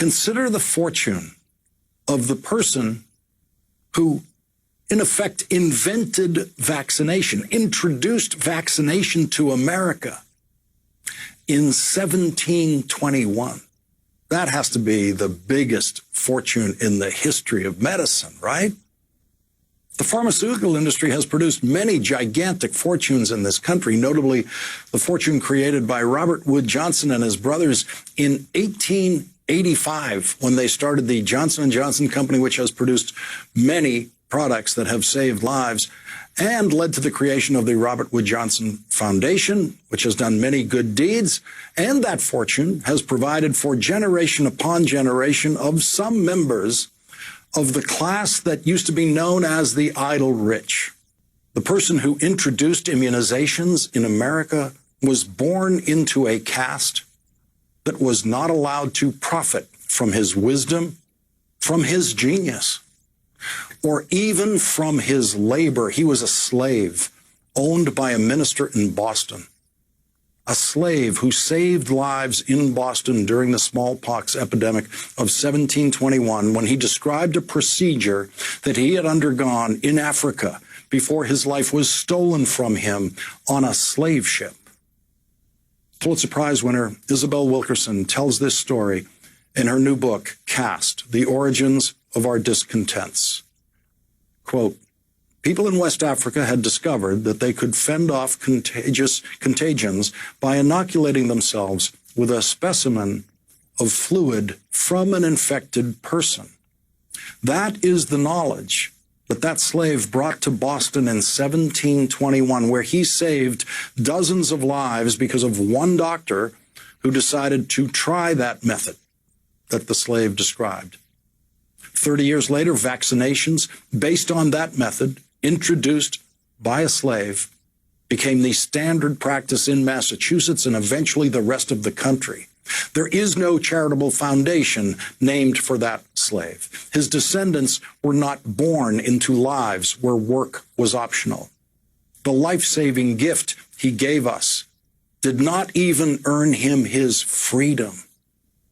Consider the fortune of the person who, in effect, invented vaccination, introduced vaccination to America in 1721. That has to be the biggest fortune in the history of medicine, right? The pharmaceutical industry has produced many gigantic fortunes in this country, notably the fortune created by Robert Wood Johnson and his brothers in 1885 when they started the Johnson & Johnson Company, which has produced many products that have saved lives and led to the creation of the Robert Wood Johnson Foundation, which has done many good deeds. And that fortune has provided for generation upon generation of some members of the class that used to be known as the idle rich. The person who introduced immunizations in America was born into a caste that was not allowed to profit from his wisdom, from his genius, or even from his labor. He was a slave owned by a minister in Boston, a slave who saved lives in Boston during the smallpox epidemic of 1721 when he described a procedure that he had undergone in Africa before his life was stolen from him on a slave ship. Pulitzer Prize winner Isabel Wilkerson tells this story in her new book, Caste: The Origins of Our Discontents. Quote, people in West Africa had discovered that they could fend off contagions by inoculating themselves with a specimen of fluid from an infected person. That is the knowledge that slave brought to Boston in 1721, where he saved dozens of lives because of one doctor who decided to try that method that the slave described. 30 years later, vaccinations based on that method, introduced by a slave, became the standard practice in Massachusetts and eventually the rest of the country. There is no charitable foundation named for that slave. His descendants were not born into lives where work was optional. The life-saving gift he gave us did not even earn him his freedom.